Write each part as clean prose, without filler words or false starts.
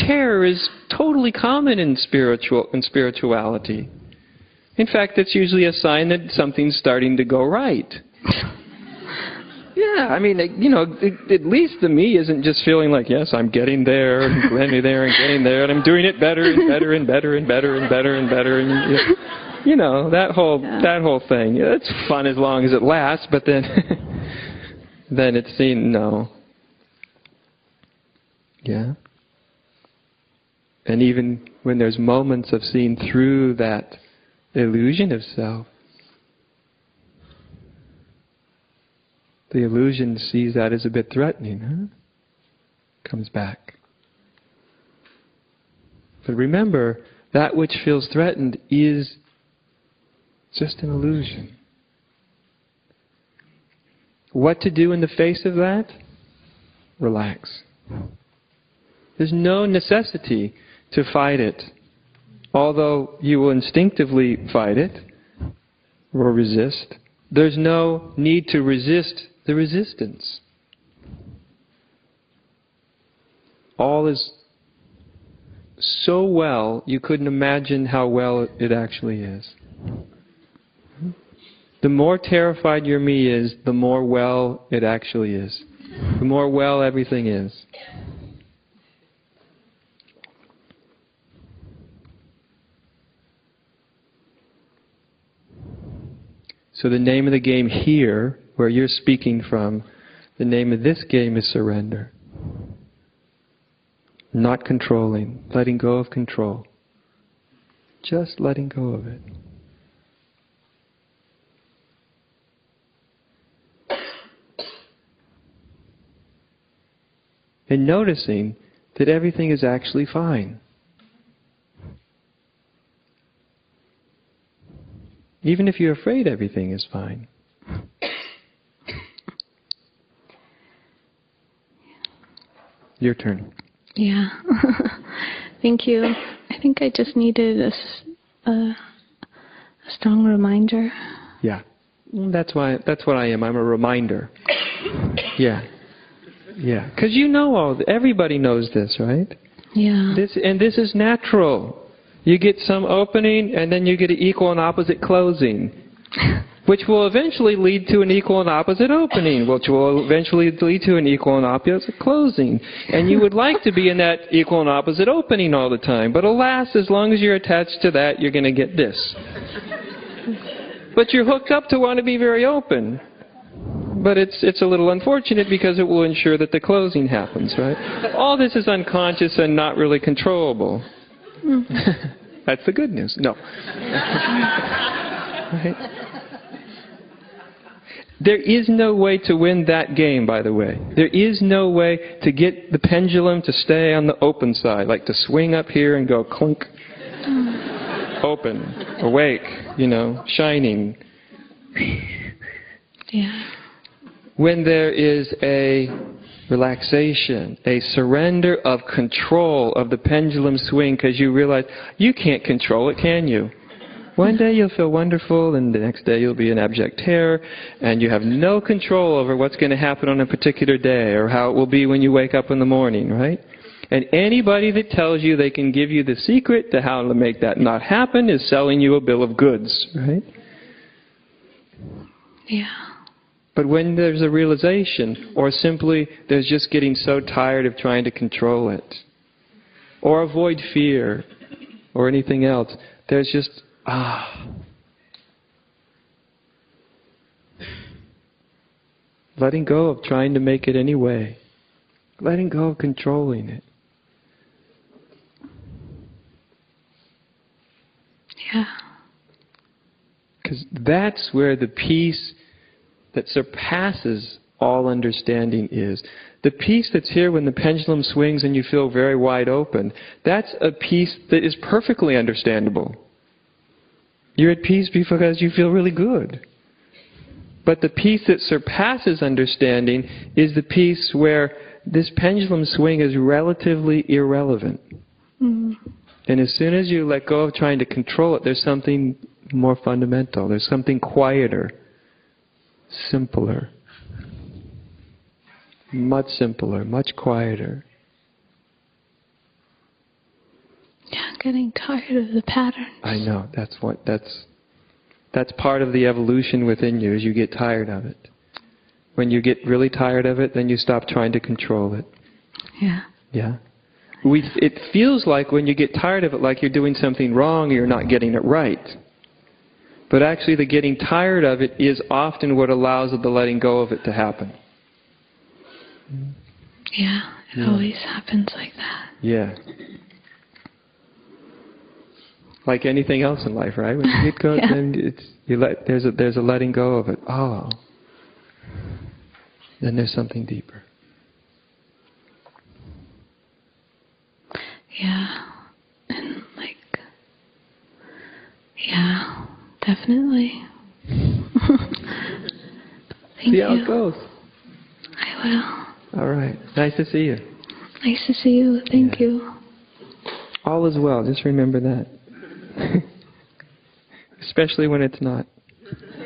terror is totally common in spirituality. In fact, it's usually a sign that something's starting to go right. Yeah, I mean, at least the me isn't just feeling like, yes, I'm getting there, and getting there, and getting there, and I'm doing it better and better and better and better and better and better, and that whole thing. Yeah, it's fun as long as it lasts, but then then it's seen, no. Yeah. And even when there's moments of seeing through that illusion of self, the illusion sees that as a bit threatening, comes back. But remember, that which feels threatened is just an illusion. What to do in the face of that? Relax. There's no necessity to fight it, although you will instinctively fight it or resist. There's no need to resist the resistance. All is so well, you couldn't imagine how well it actually is. The more terrified your me is, the more well it actually is. The more well everything is. So the name of the game here, where you're speaking from, the name of this game is surrender. Not controlling, letting go of control. Just letting go of it. And noticing that everything is actually fine. Even if you're afraid everything is fine. Your turn. Yeah. Thank you. I think I just needed a strong reminder. Yeah. That's what I am. I'm a reminder. Yeah. Yeah. Because everybody knows this, right? Yeah. This is natural. You get some opening, and then you get an equal and opposite closing, which will eventually lead to an equal and opposite opening, which will eventually lead to an equal and opposite closing. And you would like to be in that equal and opposite opening all the time, but alas, as long as you're attached to that, you're going to get this. But you're hooked up to want to be very open. But it's a little unfortunate because it will ensure that the closing happens, right? All this is unconscious and not really controllable. That's the good news. No. Right? There is no way to win that game, by the way. There is no way to get the pendulum to stay on the open side, like to swing up here and go clunk. Open, awake, shining. Yeah. When there is a relaxation, a surrender of control of the pendulum swing, because you realize you can't control it, can you? One day you'll feel wonderful, and the next day you'll be in abject terror, and you have no control over what's going to happen on a particular day, or how it will be when you wake up in the morning, right? And anybody that tells you they can give you the secret to how to make that not happen is selling you a bill of goods, right? Yeah. But when there's a realization, or simply there's just getting so tired of trying to control it, or avoid fear, or anything else, there's just, letting go of trying to make it any way. Letting go of controlling it. Yeah. Because that's where the peace that surpasses all understanding is. The peace that's here when the pendulum swings and you feel very wide open, that's a peace that is perfectly understandable. You're at peace because you feel really good. But the peace that surpasses understanding is the peace where this pendulum swing is relatively irrelevant. Mm-hmm. And as soon as you let go of trying to control it, there's something more fundamental. There's something quieter, simpler, much simpler, much quieter. getting tired of the pattern. I know. That's part of the evolution within you, is you get tired of it. When you get really tired of it, then you stop trying to control it. Yeah. Yeah. It feels like when you get tired of it, like you're doing something wrong or you're not getting it right. But actually the getting tired of it is often what allows the letting go of it to happen. Yeah, it always happens like that. Yeah. Like anything else in life, right? When you get go, then there's a letting go of it. Oh. Then there's something deeper. Yeah. And definitely. See how it goes. I will. All right. Nice to see you. Nice to see you. Thank you. All is well. Just remember that. Especially when it's not.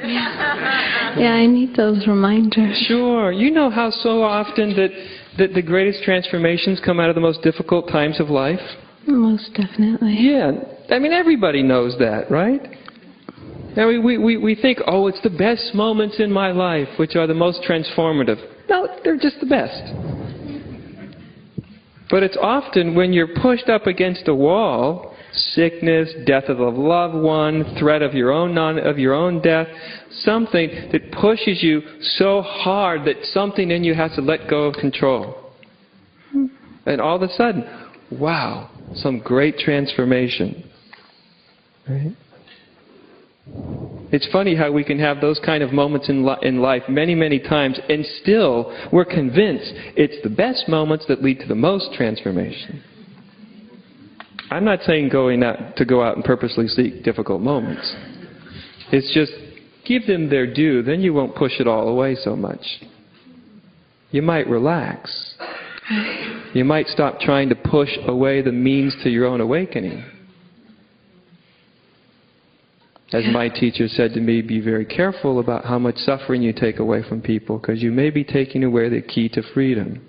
Yeah, I need those reminders. Sure. You know how so often that the greatest transformations come out of the most difficult times of life? Most definitely. Yeah. I mean, everybody knows that, right? Now we think, oh, it's the best moments in my life which are the most transformative. No, they're just the best. But it's often when you're pushed up against a wall, sickness, death of a loved one, threat of your own death, something that pushes you so hard that something in you has to let go of control. And all of a sudden, wow, some great transformation. Right? It's funny how we can have those kind of moments in life many, many times, and still we're convinced it's the best moments that lead to the most transformation. I'm not saying go out and purposely seek difficult moments. It's just give them their due, then you won't push it all away so much. You might relax. You might stop trying to push away the means to your own awakening. As my teacher said to me, be very careful about how much suffering you take away from people, because you may be taking away the key to freedom.